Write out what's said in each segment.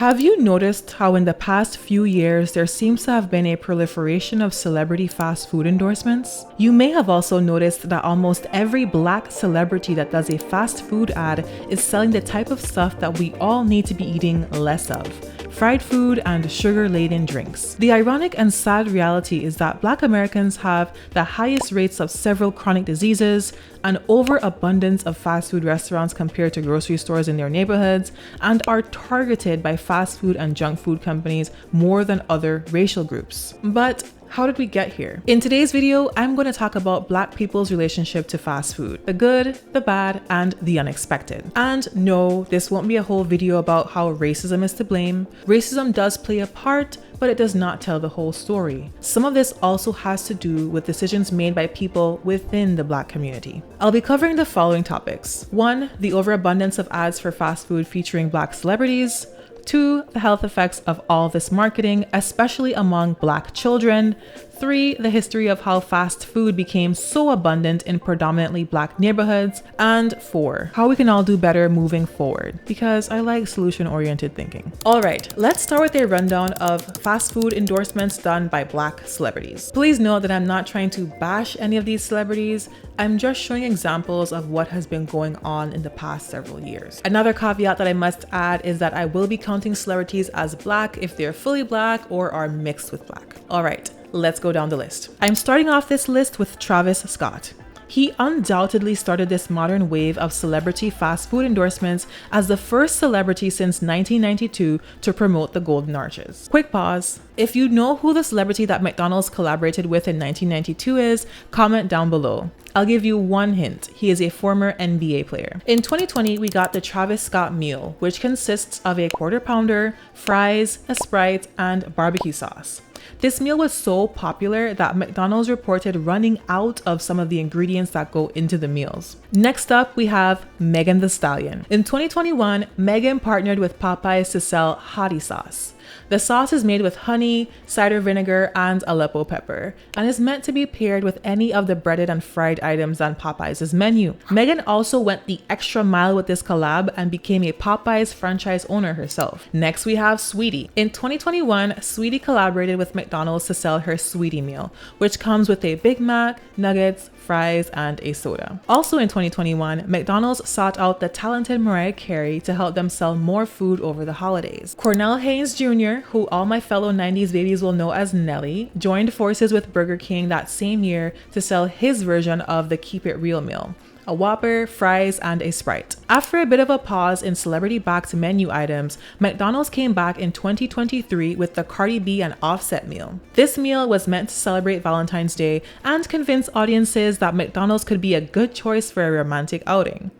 Have you noticed how in the past few years there seems to have been a proliferation of celebrity fast food endorsements? You may have also noticed that almost every Black celebrity that does a fast food ad is selling the type of stuff that we all need to be eating less of: fried food and sugar-laden drinks. The ironic and sad reality is that Black Americans have the highest rates of several chronic diseases, an overabundance of fast food restaurants compared to grocery stores in their neighborhoods, and are targeted by fast food and junk food companies more than other racial groups. But how did we get here? In today's video, I'm going to talk about Black people's relationship to fast food, the good, the bad, and the unexpected. And no, this won't be a whole video about how racism is to blame. Racism does play a part, but it does not tell the whole story. Some of this also has to do with decisions made by people within the Black community. I'll be covering the following topics. 1, the overabundance of ads for fast food featuring Black celebrities. 2, the health effects of all this marketing, especially among Black children. 3, the history of how fast food became so abundant in predominantly Black neighborhoods. And 4, how we can all do better moving forward, because I like solution-oriented thinking. All right, let's start with a rundown of fast food endorsements done by Black celebrities. Please note that I'm not trying to bash any of these celebrities. I'm just showing examples of what has been going on in the past several years. Another caveat that I must add is that I will be counting celebrities as Black if they're fully Black or are mixed with Black. All right, let's go down the list. I'm starting off this list with Travis Scott. He undoubtedly started this modern wave of celebrity fast food endorsements as the first celebrity since 1992 to promote the Golden Arches. Quick pause. If you know who the celebrity that McDonald's collaborated with in 1992 is, comment down below. I'll give you one hint. He is a former NBA player. In 2020, we got the Travis Scott meal, which consists of a quarter pounder, fries, a Sprite, and barbecue sauce. This meal was so popular that McDonald's reported running out of some of the ingredients that go into the meals. Next up, we have Megan Thee Stallion. In 2021, Megan partnered with Popeyes to sell Hottie Sauce. The sauce is made with honey, cider vinegar, and Aleppo pepper, and is meant to be paired with any of the breaded and fried items on Popeyes' menu. Megan also went the extra mile with this collab and became a Popeyes franchise owner herself. Next, we have Sweetie. In 2021, Sweetie collaborated with McDonald's to sell her Sweetie meal, which comes with a Big Mac, nuggets, fries, and a soda. Also in 2021, McDonald's sought out the talented Mariah Carey to help them sell more food over the holidays. Cornell Haynes Jr., who all my fellow 90s babies will know as Nelly, joined forces with Burger King that same year to sell his version of the Keep It Real meal: a Whopper, fries, and a Sprite. After a bit of a pause in celebrity-backed menu items, McDonald's came back in 2023 with the Cardi B and Offset meal. This meal was meant to celebrate Valentine's Day and convince audiences that McDonald's could be a good choice for a romantic outing.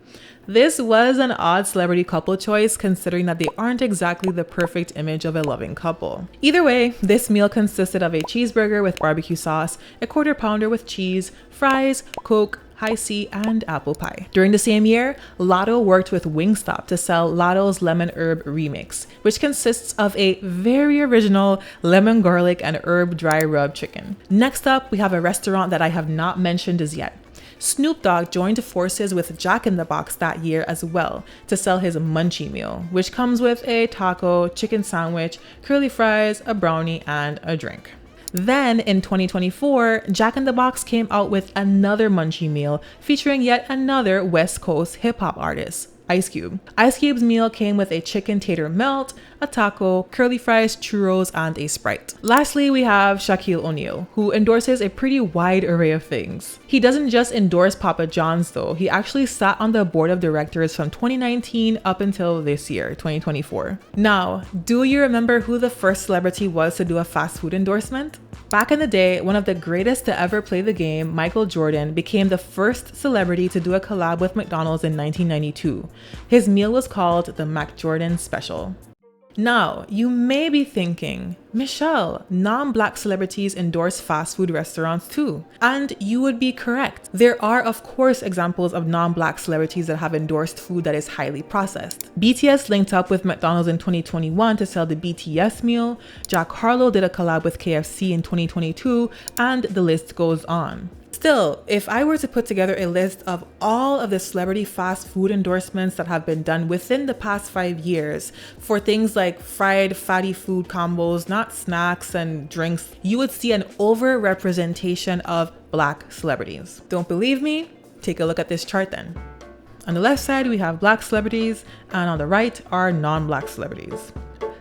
This was an odd celebrity couple choice considering that they aren't exactly the perfect image of a loving couple. Either way, this meal consisted of a cheeseburger with barbecue sauce, a quarter pounder with cheese, fries, Coke, high C, and apple pie. During the same year, Lotto worked with Wingstop to sell Lotto's Lemon Herb Remix, which consists of a very original lemon garlic and herb dry rub chicken. Next up, we have a restaurant that I have not mentioned as yet. Snoop Dogg joined forces with Jack in the Box that year as well to sell his Munchie meal, which comes with a taco, chicken sandwich, curly fries, a brownie, and a drink. Then in 2024, Jack in the Box came out with another Munchie meal featuring yet another West Coast hip hop artist, Ice Cube. Ice Cube's meal came with a chicken tater melt, a taco, curly fries, churros, and a Sprite. Lastly, we have Shaquille O'Neal, who endorses a pretty wide array of things. He doesn't just endorse Papa John's though, he actually sat on the board of directors from 2019 up until this year, 2024. Now, do you remember who the first celebrity was to do a fast food endorsement? Back in the day, one of the greatest to ever play the game, Michael Jordan, became the first celebrity to do a collab with McDonald's in 1992. His meal was called the Mac Jordan Special. Now, you may be thinking, Michelle, non-black celebrities endorse fast food restaurants too. And you would be correct. There are, of course, examples of non-black celebrities that have endorsed food that is highly processed. BTS linked up with McDonald's in 2021 to sell the BTS meal. Jack Harlow did a collab with KFC in 2022, and the list goes on. Still, if I were to put together a list of all of the celebrity fast food endorsements that have been done within the past 5 years for things like fried fatty food combos, not snacks and drinks, you would see an overrepresentation of black celebrities. Don't believe me? Take a look at this chart then. On the left side, we have black celebrities, and on the right are non-black celebrities.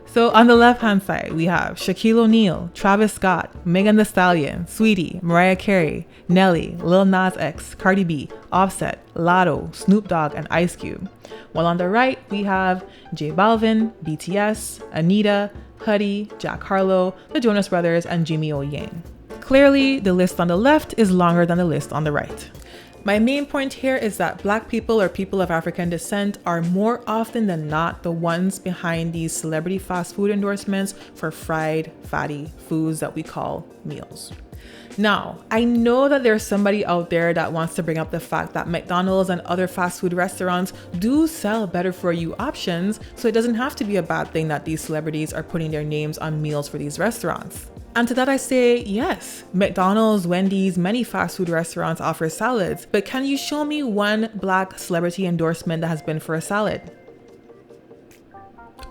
So on the left-hand side, we have Shaquille O'Neal, Travis Scott, Megan Thee Stallion, Sweetie, Mariah Carey, Nelly, Lil Nas X, Cardi B, Offset, Lotto, Snoop Dogg, and Ice Cube. While on the right, we have J Balvin, BTS, Anita, Huddy, Jack Harlow, the Jonas Brothers, and Jimmy O Yang. Clearly, the list on the left is longer than the list on the right. My main point here is that black people or people of African descent are more often than not the ones behind these celebrity fast food endorsements for fried, fatty foods that we call meals. Now, I know that there's somebody out there that wants to bring up the fact that McDonald's and other fast food restaurants do sell better for you options, so it doesn't have to be a bad thing that these celebrities are putting their names on meals for these restaurants. And to that I say, yes, McDonald's, Wendy's, many fast food restaurants offer salads, but can you show me one black celebrity endorsement that has been for a salad?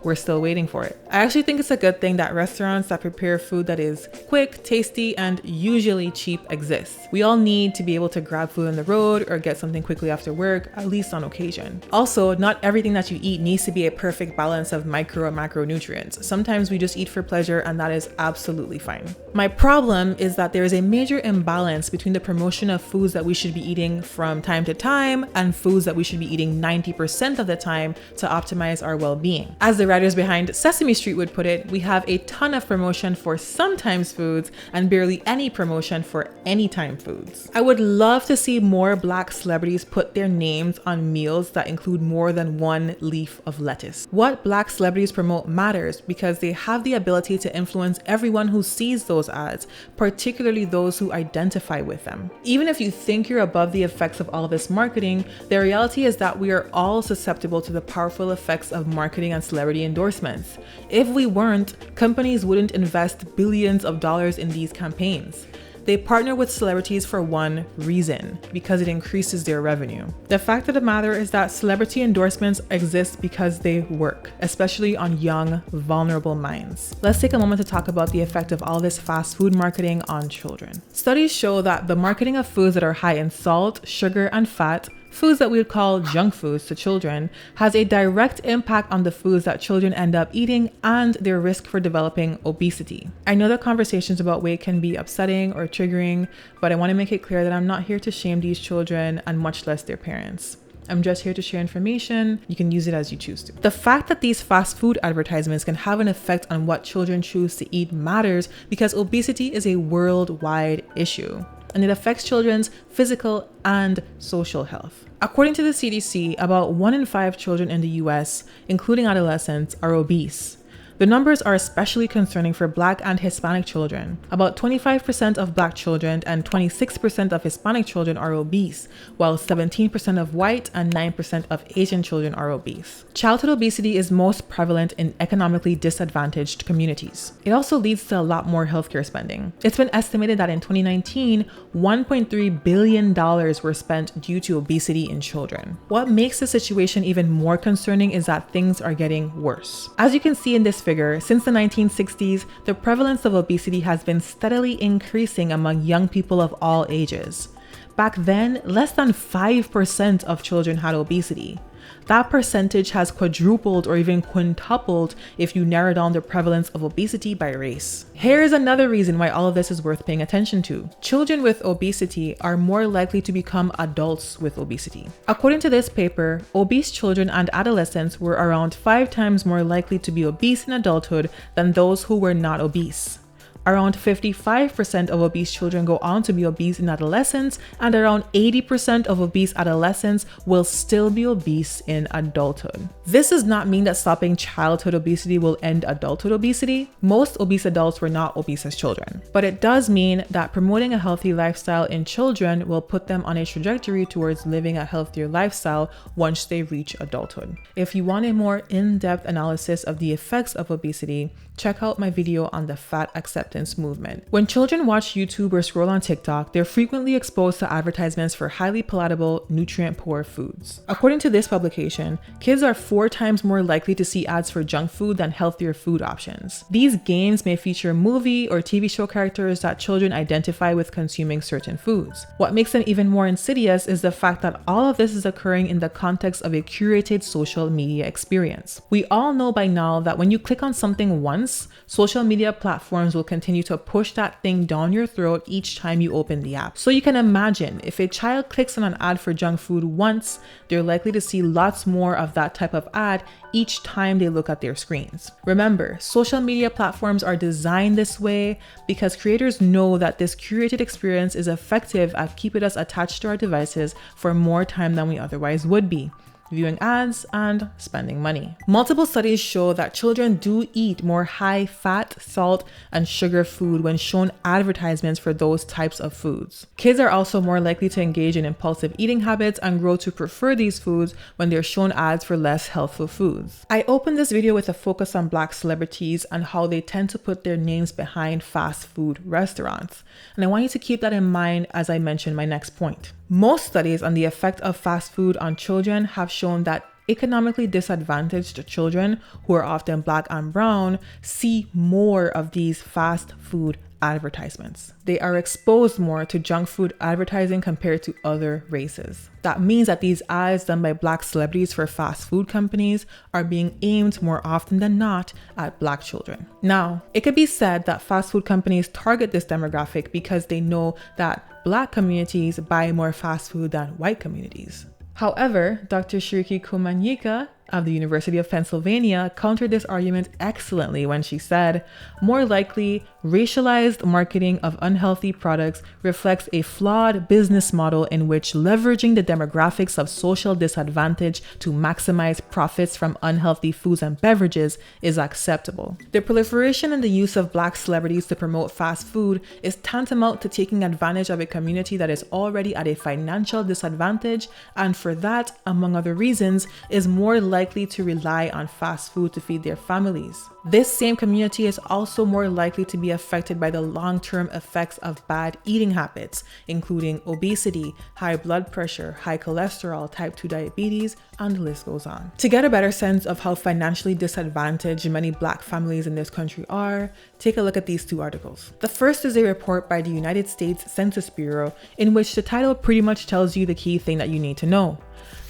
We're still waiting for it. I actually think it's a good thing that restaurants that prepare food that is quick, tasty, and usually cheap exist. We all need to be able to grab food on the road or get something quickly after work, at least on occasion. Also, not everything that you eat needs to be a perfect balance of micro and macronutrients. Sometimes we just eat for pleasure, and that is absolutely fine. My problem is that there is a major imbalance between the promotion of foods that we should be eating from time to time and foods that we should be eating 90% of the time to optimize our well-being. As the writers behind Sesame Street would put it, we have a ton of promotion for sometimes foods and barely any promotion for anytime foods. I would love to see more black celebrities put their names on meals that include more than one leaf of lettuce. What black celebrities promote matters because they have the ability to influence everyone who sees those ads, particularly those who identify with them. Even if you think you're above the effects of all this marketing, the reality is that we are all susceptible to the powerful effects of marketing and celebrity endorsements. If we weren't, companies wouldn't invest billions of dollars in these campaigns. They partner with celebrities for one reason, because it increases their revenue. The fact of the matter is that celebrity endorsements exist because they work, especially on young, vulnerable minds. Let's take a moment to talk about the effect of all this fast food marketing on children. Studies show that the marketing of foods that are high in salt, sugar, and fat, foods that we would call junk foods to children, has a direct impact on the foods that children end up eating and their risk for developing obesity. I know that conversations about weight can be upsetting or triggering, but I want to make it clear that I'm not here to shame these children and much less their parents. I'm just here to share information. You can use it as you choose to. The fact that these fast food advertisements can have an effect on what children choose to eat matters because obesity is a worldwide issue, and it affects children's physical and social health. According to the CDC, about 1 in 5 children in the US, including adolescents, are obese. The numbers are especially concerning for Black and Hispanic children. About 25% of Black children and 26% of Hispanic children are obese, while 17% of white and 9% of Asian children are obese. Childhood obesity is most prevalent in economically disadvantaged communities. It also leads to a lot more healthcare spending. It's been estimated that in 2019, $1.3 billion were spent due to obesity in children. What makes the situation even more concerning is that things are getting worse. As you can see in this figure, since the 1960s, the prevalence of obesity has been steadily increasing among young people of all ages. Back then, less than 5% of children had obesity. That percentage has quadrupled or even quintupled if you narrow down the prevalence of obesity by race. Here is another reason why all of this is worth paying attention to. Children with obesity are more likely to become adults with obesity. According to this paper, obese children and adolescents were around 5 times more likely to be obese in adulthood than those who were not obese. Around 55% of obese children go on to be obese in adolescence, and around 80% of obese adolescents will still be obese in adulthood. This does not mean that stopping childhood obesity will end adulthood obesity. Most obese adults were not obese as children, but it does mean that promoting a healthy lifestyle in children will put them on a trajectory towards living a healthier lifestyle once they reach adulthood. If you want a more in-depth analysis of the effects of obesity, check out my video on the fat acceptance movement. When children watch YouTube or scroll on TikTok, they're frequently exposed to advertisements for highly palatable, nutrient-poor foods. According to this publication, kids are 4 times more likely to see ads for junk food than healthier food options. These games may feature movie or TV show characters that children identify with consuming certain foods. What makes them even more insidious is the fact that all of this is occurring in the context of a curated social media experience. We all know by now that when you click on something once, social media platforms will continue to push that thing down your throat each time you open the app. So you can imagine if a child clicks on an ad for junk food once, they're likely to see lots more of that type of ad each time they look at their screens. Remember, social media platforms are designed this way because creators know that this curated experience is effective at keeping us attached to our devices for more time than we otherwise would be, viewing ads and spending money. Multiple studies show that children do eat more high fat, salt, and sugar food when shown advertisements for those types of foods. Kids are also more likely to engage in impulsive eating habits and grow to prefer these foods when they're shown ads for less healthful foods. I opened this video with a focus on Black celebrities and how they tend to put their names behind fast food restaurants. And I want you to keep that in mind as I mention my next point. Most studies on the effect of fast food on children have shown that economically disadvantaged children, who are often Black and brown, see more of these fast food advertisements. They are exposed more to junk food advertising compared to other races. That means that these ads done by Black celebrities for fast food companies are being aimed more often than not at Black children. Now, it could be said that fast food companies target this demographic because they know that Black communities buy more fast food than white communities. However, Dr. Shiriki Kumanyika of the University of Pennsylvania countered this argument excellently when she said, "More likely, racialized marketing of unhealthy products reflects a flawed business model in which leveraging the demographics of social disadvantage to maximize profits from unhealthy foods and beverages is acceptable." The proliferation and the use of Black celebrities to promote fast food is tantamount to taking advantage of a community that is already at a financial disadvantage, and for that, among other reasons, is more likely to rely on fast food to feed their families. This same community is also more likely to be affected by the long-term effects of bad eating habits, including obesity, high blood pressure, high cholesterol, type 2 diabetes, and the list goes on. To get a better sense of how financially disadvantaged many Black families in this country are, take a look at these 2 articles. The first is a report by the United States Census Bureau in which the title pretty much tells you the key thing that you need to know: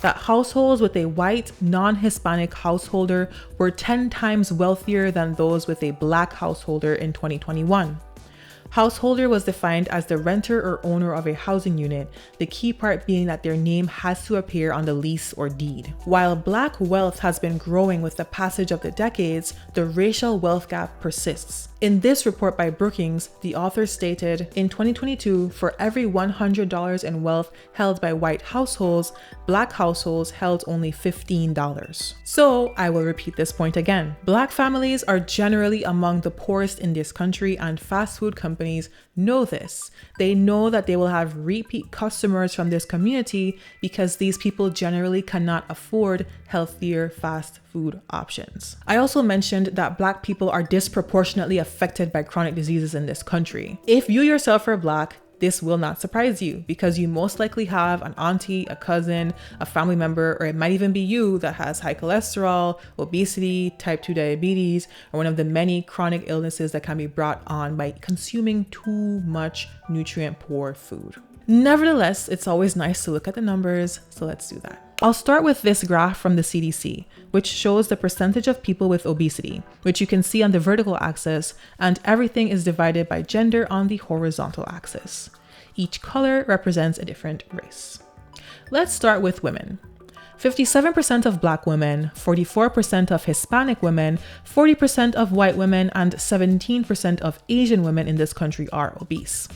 that households with a white, non-Hispanic householder were 10 times wealthier than those with a Black householder in 2021. Householder was defined as the renter or owner of a housing unit, the key part being that their name has to appear on the lease or deed. While Black wealth has been growing with the passage of the decades, the racial wealth gap persists. In this report by Brookings, the author stated, in 2022, for every $100 in wealth held by white households, Black households held only $15. So I will repeat this point again. Black families are generally among the poorest in this country, and fast food companies know this. They know that they will have repeat customers from this community because these people generally cannot afford healthier fast food options. I also mentioned that Black people are disproportionately affected by chronic diseases in this country. If you yourself are Black, this will not surprise you because you most likely have an auntie, a cousin, a family member, or it might even be you that has high cholesterol, obesity, type 2 diabetes, or one of the many chronic illnesses that can be brought on by consuming too much nutrient-poor food. Nevertheless, it's always nice to look at the numbers, so let's do that. I'll start with this graph from the CDC, which shows the percentage of people with obesity, which you can see on the vertical axis, and everything is divided by gender on the horizontal axis. Each color represents a different race. Let's start with women. 57% of Black women, 44% of Hispanic women, 40% of white women, and 17% of Asian women in this country are obese.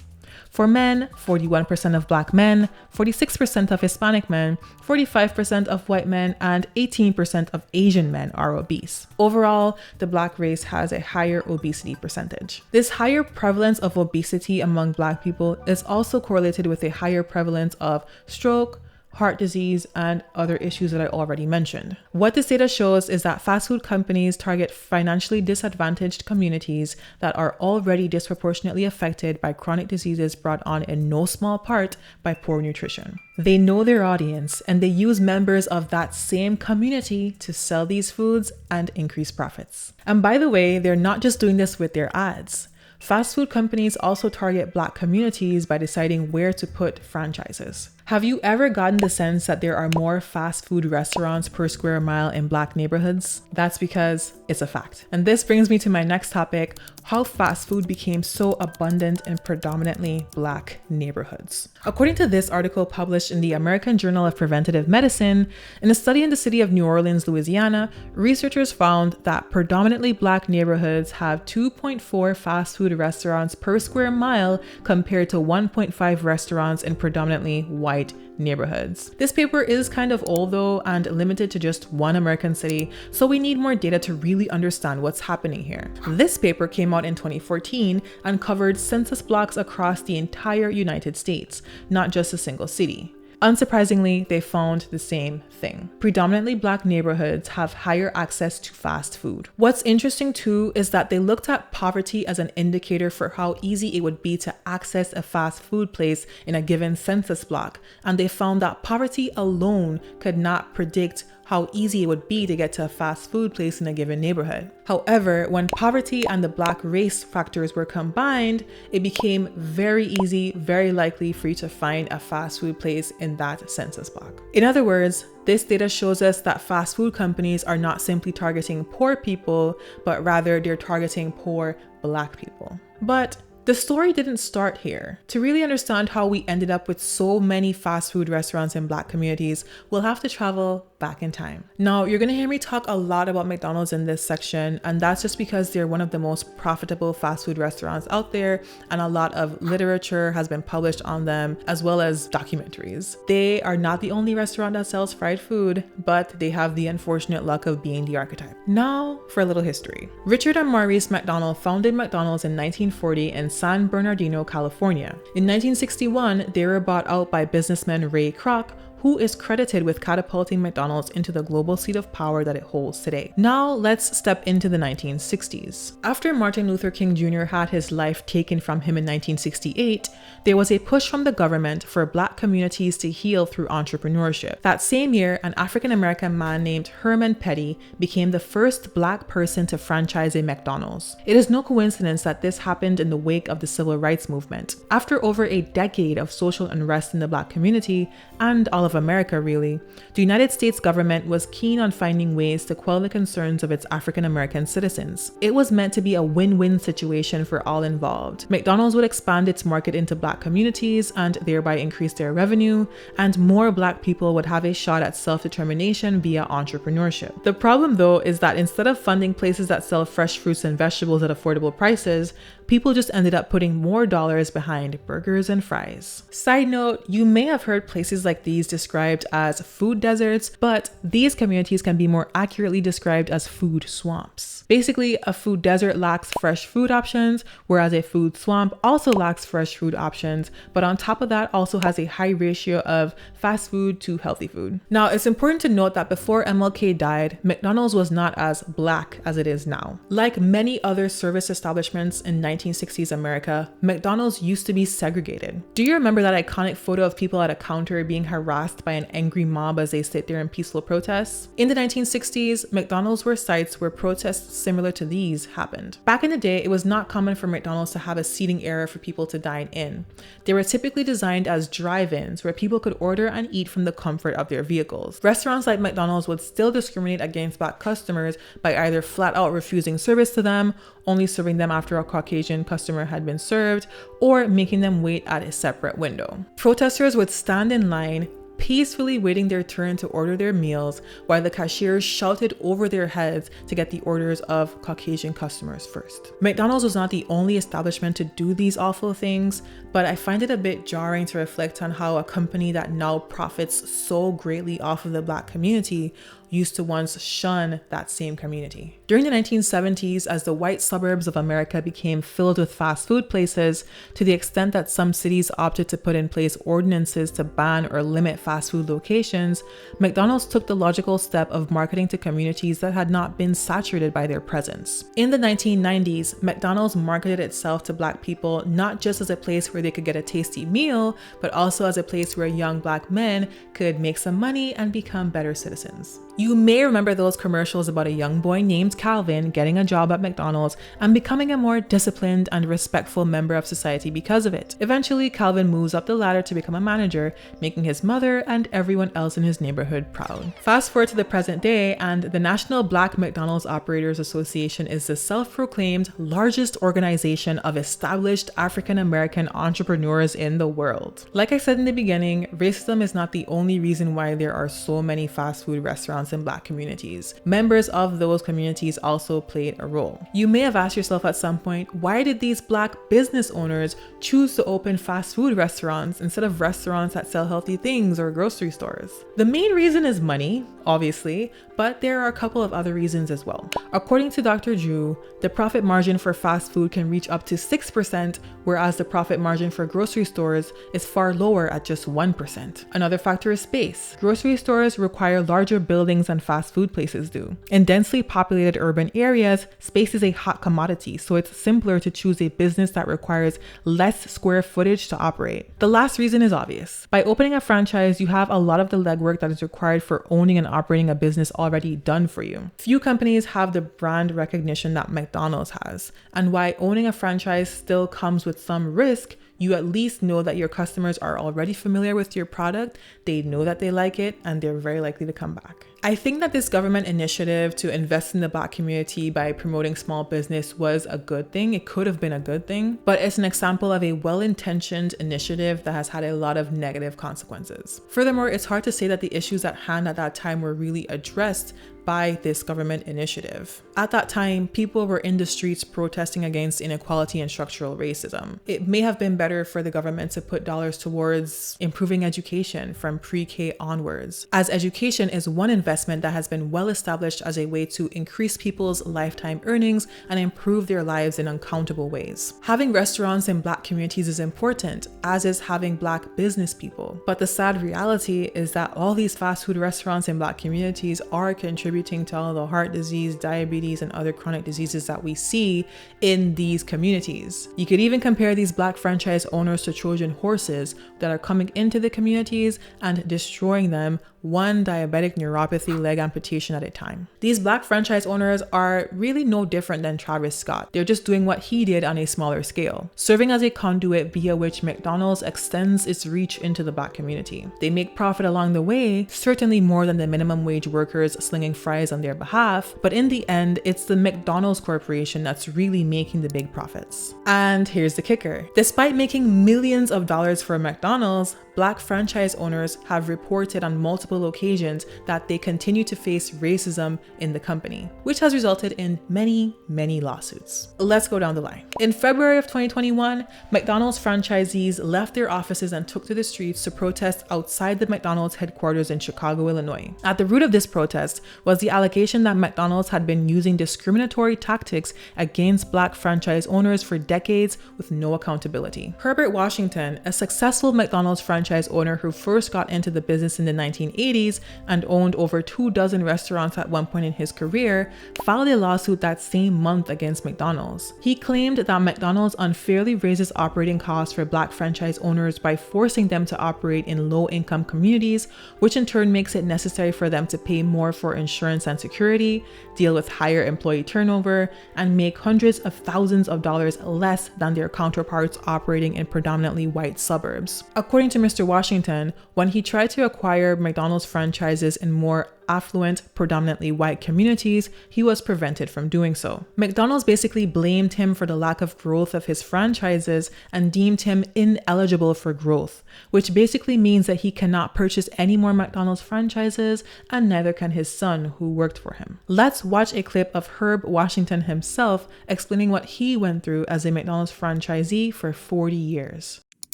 For men, 41% of Black men, 46% of Hispanic men, 45% of white men, and 18% of Asian men are obese. Overall, the Black race has a higher obesity percentage. This higher prevalence of obesity among Black people is also correlated with a higher prevalence of stroke, heart disease, and other issues that I already mentioned. What this data shows is that fast food companies target financially disadvantaged communities that are already disproportionately affected by chronic diseases brought on in no small part by poor nutrition. They know their audience and they use members of that same community to sell these foods and increase profits. And by the way, they're not just doing this with their ads. Fast food companies also target Black communities by deciding where to put franchises. Have you ever gotten the sense that there are more fast food restaurants per square mile in Black neighborhoods? That's because it's a fact. And this brings me to my next topic, how fast food became so abundant in predominantly Black neighborhoods. According to this article published in the American Journal of Preventive Medicine, in a study in the city of New Orleans, Louisiana, researchers found that predominantly Black neighborhoods have 2.4 fast food restaurants per square mile compared to 1.5 restaurants in predominantly white neighborhoods. This paper is kind of old though and limited to just one American city, so we need more data to really understand what's happening here. This paper came out in 2014 and covered census blocks across the entire United States, not just a single city. Unsurprisingly, they found the same thing. Predominantly Black neighborhoods have higher access to fast food. What's interesting too is that they looked at poverty as an indicator for how easy it would be to access a fast food place in a given census block, and they found that poverty alone could not predict how easy it would be to get to a fast food place in a given neighborhood. However, when poverty and the Black race factors were combined, it became very easy, very likely for you to find a fast food place in that census block. In other words, this data shows us that fast food companies are not simply targeting poor people, but rather they're targeting poor Black people. But the story didn't start here. To really understand how we ended up with so many fast food restaurants in Black communities, we'll have to travel back in time. Now, you're gonna hear me talk a lot about McDonald's in this section, and that's just because they're one of the most profitable fast food restaurants out there, and a lot of literature has been published on them, as well as documentaries. They are not the only restaurant that sells fried food, but they have the unfortunate luck of being the archetype. Now, for a little history. Richard and Maurice McDonald founded McDonald's in 1940 in San Bernardino, California. In 1961, they were bought out by businessman Ray Kroc, who is credited with catapulting McDonald's into the global seat of power that it holds today. Now let's step into the 1960s. After Martin Luther King Jr. had his life taken from him in 1968, there was a push from the government for Black communities to heal through entrepreneurship. That same year, an African-American man named Herman Petty became the first Black person to franchise a McDonald's. It is no coincidence that this happened in the wake of the Civil Rights Movement. After over a decade of social unrest in the Black community, and all of America really, the United States government was keen on finding ways to quell the concerns of its African American citizens. It was meant to be a win-win situation for all involved. McDonald's would expand its market into Black communities and thereby increase their revenue, and more Black people would have a shot at self-determination via entrepreneurship. The problem though is that instead of funding places that sell fresh fruits and vegetables at affordable prices, people just ended up putting more dollars behind burgers and fries. Side note, you may have heard places like these described as food deserts, but these communities can be more accurately described as food swamps. Basically, a food desert lacks fresh food options, whereas a food swamp also lacks fresh food options, but on top of that also has a high ratio of fast food to healthy food. Now, it's important to note that before MLK died, McDonald's was not as Black as it is now. Like many other service establishments in 1960s America, McDonald's used to be segregated. Do you remember that iconic photo of people at a counter being harassed by an angry mob as they sit there in peaceful protests? In the 1960s, McDonald's were sites where protests similar to these happened. Back in the day, it was not common for McDonald's to have a seating area for people to dine in. They were typically designed as drive-ins where people could order and eat from the comfort of their vehicles. Restaurants like McDonald's would still discriminate against Black customers by either flat out refusing service to them, only serving them after a Caucasian customer had been served, or making them wait at a separate window. Protesters would stand in line, peacefully waiting their turn to order their meals while the cashiers shouted over their heads to get the orders of Caucasian customers first. McDonald's was not the only establishment to do these awful things, but I find it a bit jarring to reflect on how a company that now profits so greatly off of the Black community used to once shun that same community. During the 1970s, as the white suburbs of America became filled with fast food places, to the extent that some cities opted to put in place ordinances to ban or limit fast food locations, McDonald's took the logical step of marketing to communities that had not been saturated by their presence. In the 1990s, McDonald's marketed itself to Black people not just as a place where they could get a tasty meal, but also as a place where young Black men could make some money and become better citizens. You may remember those commercials about a young boy named Calvin getting a job at McDonald's and becoming a more disciplined and respectful member of society because of it. Eventually, Calvin moves up the ladder to become a manager, making his mother and everyone else in his neighborhood proud. Fast forward to the present day, and the National Black McDonald's Operators Association is the self-proclaimed largest organization of established African-American entrepreneurs in the world. Like I said in the beginning, racism is not the only reason why there are so many fast food restaurants in Black communities. Members of those communities also played a role. You may have asked yourself at some point, why did these Black business owners choose to open fast food restaurants instead of restaurants that sell healthy things or grocery stores? The main reason is money, obviously, but there are a couple of other reasons as well. According to Dr. Drew, the profit margin for fast food can reach up to 6%, whereas the profit margin for grocery stores is far lower at just 1%. Another factor is space. Grocery stores require larger buildings than fast food places do. In densely populated urban areas, space is a hot commodity, so it's simpler to choose a business that requires less square footage to operate. The last reason is obvious. By opening a franchise, you have a lot of the legwork that is required for owning and operating a business already done for you. Few companies have the brand recognition that McDonald's has, and while owning a franchise still comes with some risk, you at least know that your customers are already familiar with your product, they know that they like it, and they're very likely to come back. I think that this government initiative to invest in the Black community by promoting small business was a good thing. It could have been a good thing, but it's an example of a well-intentioned initiative that has had a lot of negative consequences. Furthermore, it's hard to say that the issues at hand at that time were really addressed by this government initiative. At that time, people were in the streets protesting against inequality and structural racism. It may have been better for the government to put dollars towards improving education from pre-K onwards, as education is one investment that has been well established as a way to increase people's lifetime earnings and improve their lives in uncountable ways. Having restaurants in Black communities is important, as is having Black business people. But the sad reality is that all these fast food restaurants in Black communities are contributing to all the heart disease, diabetes, and other chronic diseases that we see in these communities. You could even compare these Black franchise owners to Trojan horses that are coming into the communities and destroying them, one diabetic neuropathy leg amputation at a time. These Black franchise owners are really no different than Travis Scott. They're just doing what he did on a smaller scale, serving as a conduit via which McDonald's extends its reach into the Black community. They make profit along the way, certainly more than the minimum wage workers slinging fries on their behalf, but in the end, it's the McDonald's corporation that's really making the big profits. And here's the kicker. Despite making millions of dollars for McDonald's, Black franchise owners have reported on multiple occasions that they continue to face racism in the company, which has resulted in many lawsuits. Let's go down the line. In February of 2021, McDonald's franchisees left their offices and took to the streets to protest outside the McDonald's headquarters in Chicago, Illinois. At the root of this protest was the allegation that McDonald's had been using discriminatory tactics against Black franchise owners for decades with no accountability. Herbert Washington, a successful McDonald's franchise owner who first got into the business in the 1980s and owned over 24 restaurants at one point in his career, filed a lawsuit that same month against McDonald's. He claimed that McDonald's unfairly raises operating costs for Black franchise owners by forcing them to operate in low-income communities, which in turn makes it necessary for them to pay more for insurance and security, deal with higher employee turnover, and make hundreds of thousands of dollars less than their counterparts operating in predominantly white suburbs. According to Mr. Washington, when he tried to acquire McDonald's franchises in more affluent, predominantly white communities, he was prevented from doing so. McDonald's basically blamed him for the lack of growth of his franchises and deemed him ineligible for growth, which basically means that he cannot purchase any more McDonald's franchises, and neither can his son who worked for him. Let's watch a clip of Herb Washington himself explaining what he went through as a McDonald's franchisee for 40 years.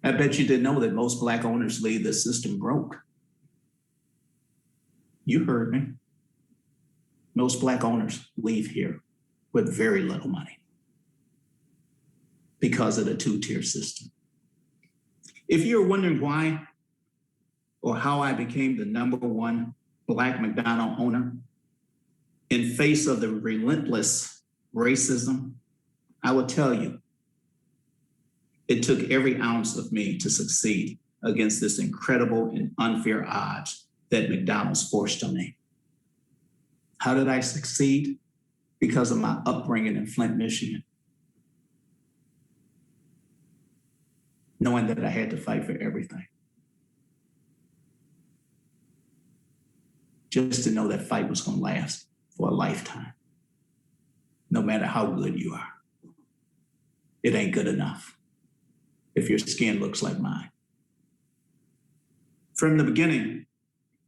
I bet you didn't know that most Black owners leave the system broke. You heard me. Most Black owners leave here with very little money because of the two-tier system. If you're wondering why or how I became the #1 Black McDonald owner in face of the relentless racism, I will tell you, it took every ounce of me to succeed against this incredible and unfair odds that McDonald's forced on me. How did I succeed? Because of my upbringing in Flint, Michigan. Knowing that I had to fight for everything. Just to know that fight was going to last for a lifetime. No matter how good you are. It ain't good enough if your skin looks like mine. From the beginning,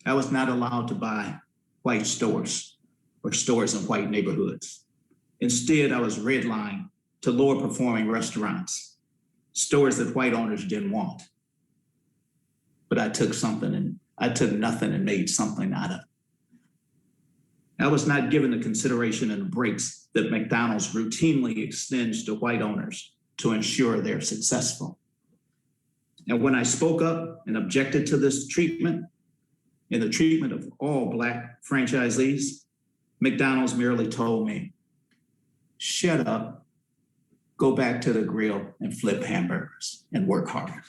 I was not allowed to buy white stores or stores in white neighborhoods. Instead, I was redlined to lower performing restaurants, stores that white owners didn't want. But I took nothing and made something out of it. I was not given the consideration and the breaks that McDonald's routinely extends to white owners to ensure they're successful. And when I spoke up and objected to this treatment and the treatment of all Black franchisees, McDonald's merely told me, shut up, go back to the grill and flip hamburgers and work harder.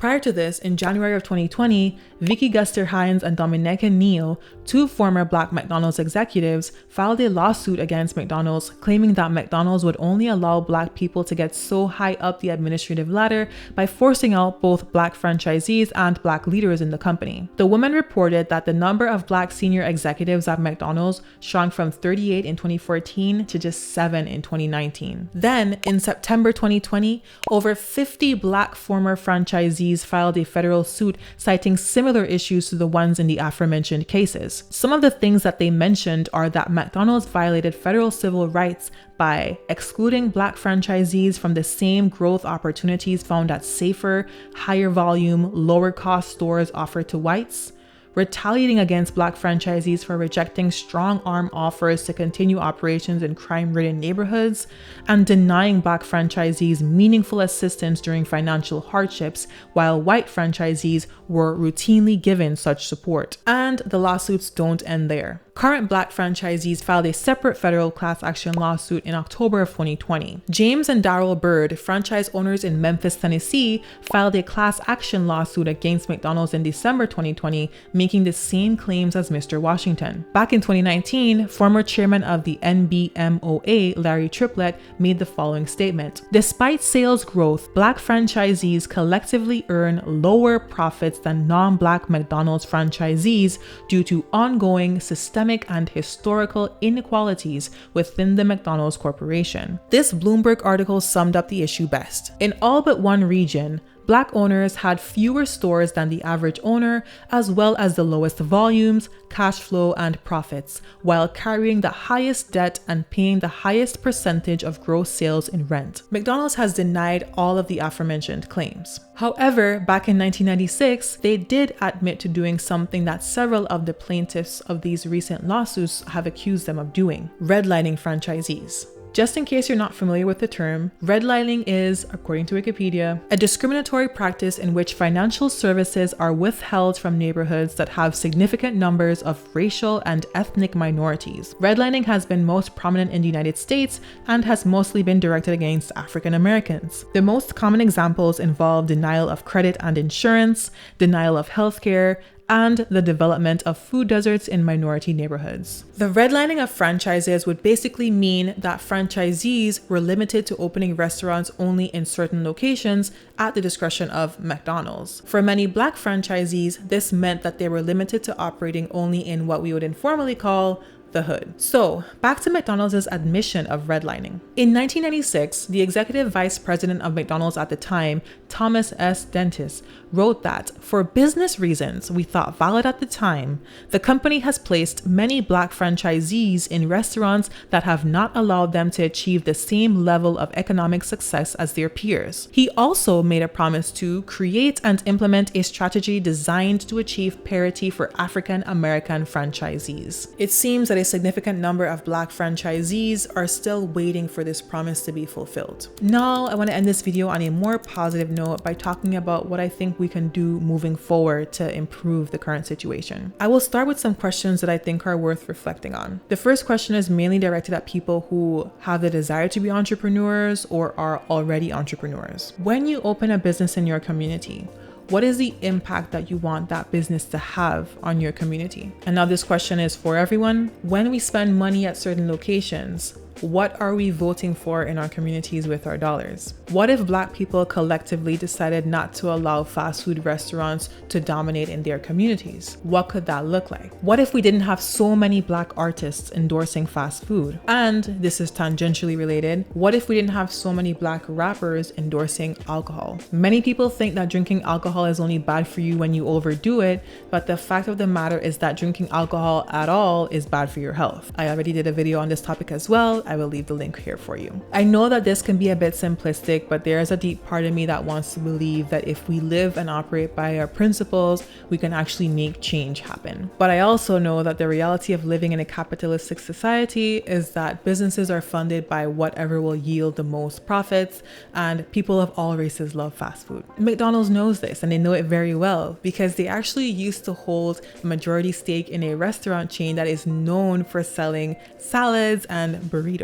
Prior to this, in January of 2020, Vicky Guster-Hines and Dominica Neal, two former Black McDonald's executives, filed a lawsuit against McDonald's, claiming that McDonald's would only allow Black people to get so high up the administrative ladder by forcing out both Black franchisees and Black leaders in the company. The women reported that the number of Black senior executives at McDonald's shrunk from 38 in 2014 to just 7 in 2019. Then, in September 2020, over 50 Black former franchisees filed a federal suit citing similar issues to the ones in the aforementioned cases. Some of the things that they mentioned are that McDonald's violated federal civil rights by excluding Black franchisees from the same growth opportunities found at safer, higher volume, lower cost stores offered to whites, retaliating against Black franchisees for rejecting strong arm offers to continue operations in crime-ridden neighborhoods, and denying Black franchisees meaningful assistance during financial hardships, while white franchisees were routinely given such support. And the lawsuits don't end there. Current Black franchisees filed a separate federal class action lawsuit in October of 2020. James and Darrell Bird, franchise owners in Memphis, Tennessee, filed a class action lawsuit against McDonald's in December 2020, making the same claims as Mr. Washington. Back in 2019, former chairman of the NBMOA, Larry Triplett, made the following statement. Despite sales growth, Black franchisees collectively earn lower profits than non-Black McDonald's franchisees due to ongoing systemic and historical inequalities within the McDonald's Corporation. This Bloomberg article summed up the issue best. In all but one region, Black owners had fewer stores than the average owner, as well as the lowest volumes, cash flow, and profits, while carrying the highest debt and paying the highest percentage of gross sales in rent. McDonald's has denied all of the aforementioned claims. However, back in 1996, they did admit to doing something that several of the plaintiffs of these recent lawsuits have accused them of doing: redlining franchisees. Just in case you're not familiar with the term, redlining is, according to Wikipedia, a discriminatory practice in which financial services are withheld from neighborhoods that have significant numbers of racial and ethnic minorities. Redlining has been most prominent in the United States and has mostly been directed against African Americans. The most common examples involve denial of credit and insurance, denial of healthcare, and the development of food deserts in minority neighborhoods. The redlining of franchises would basically mean that franchisees were limited to opening restaurants only in certain locations at the discretion of McDonald's. For many Black franchisees, this meant that they were limited to operating only in what we would informally call the hood. So back to McDonald's admission of redlining. In 1996, the executive vice president of McDonald's at the time, Thomas S. Dentis, wrote that for business reasons we thought valid at the time, the company has placed many Black franchisees in restaurants that have not allowed them to achieve the same level of economic success as their peers. He also made a promise to create and implement a strategy designed to achieve parity for African American franchisees. It seems that a significant number of Black franchisees are still waiting for this promise to be fulfilled. Now, I want to end this video on a more positive note by talking about what I think we can do moving forward to improve the current situation. I will start with some questions that I think are worth reflecting on. The first question is mainly directed at people who have the desire to be entrepreneurs or are already entrepreneurs. When you open a business in your community, what is the impact that you want that business to have on your community? And now this question is for everyone. When we spend money at certain locations, what are we voting for in our communities with our dollars? What if Black people collectively decided not to allow fast food restaurants to dominate in their communities? What could that look like? What if we didn't have so many Black artists endorsing fast food? And this is tangentially related. What if we didn't have so many Black rappers endorsing alcohol? Many people think that drinking alcohol is only bad for you when you overdo it, but the fact of the matter is that drinking alcohol at all is bad for your health. I already did a video on this topic as well. I will leave the link here for you. I know that this can be a bit simplistic, but there is a deep part of me that wants to believe that if we live and operate by our principles, we can actually make change happen. But I also know that the reality of living in a capitalistic society is that businesses are funded by whatever will yield the most profits, and people of all races love fast food. McDonald's knows this, and they know it very well because they actually used to hold a majority stake in a restaurant chain that is known for selling salads and burritos.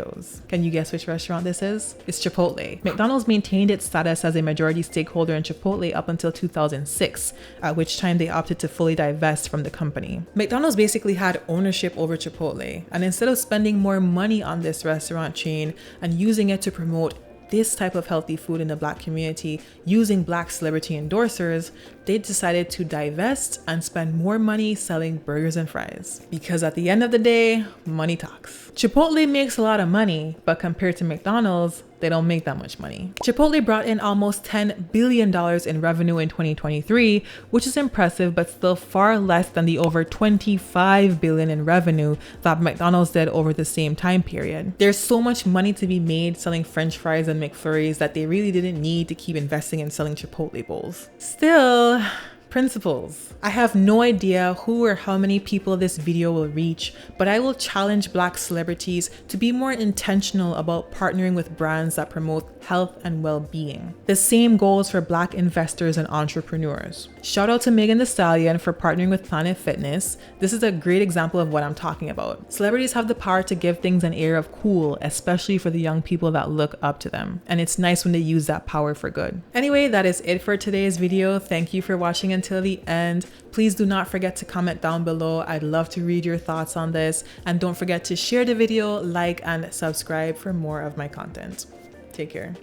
Can you guess which restaurant this is? It's Chipotle. McDonald's maintained its status as a majority stakeholder in Chipotle up until 2006, at which time they opted to fully divest from the company. McDonald's basically had ownership over Chipotle, and instead of spending more money on this restaurant chain and using it to promote this type of healthy food in the Black community using Black celebrity endorsers, they decided to divest and spend more money selling burgers and fries. Because at the end of the day, money talks. Chipotle makes a lot of money, but compared to McDonald's, they don't make that much money. Chipotle brought in almost $10 billion in revenue in 2023, which is impressive, but still far less than the over $25 billion in revenue that McDonald's did over the same time period. There's so much money to be made selling French fries and McFlurries that they really didn't need to keep investing in selling Chipotle bowls. Still, principles. I have no idea who or how many people this video will reach, but I will challenge Black celebrities to be more intentional about partnering with brands that promote health and well-being. The same goes for Black investors and entrepreneurs. Shout out to Megan Thee Stallion for partnering with Planet Fitness. This is a great example of what I'm talking about. Celebrities have the power to give things an air of cool, especially for the young people that look up to them. And it's nice when they use that power for good. Anyway, that is it for today's video. Thank you for watching until the end. Please do not forget to comment down below. I'd love to read your thoughts on this. And don't forget to share the video, like, and subscribe for more of my content. Take care.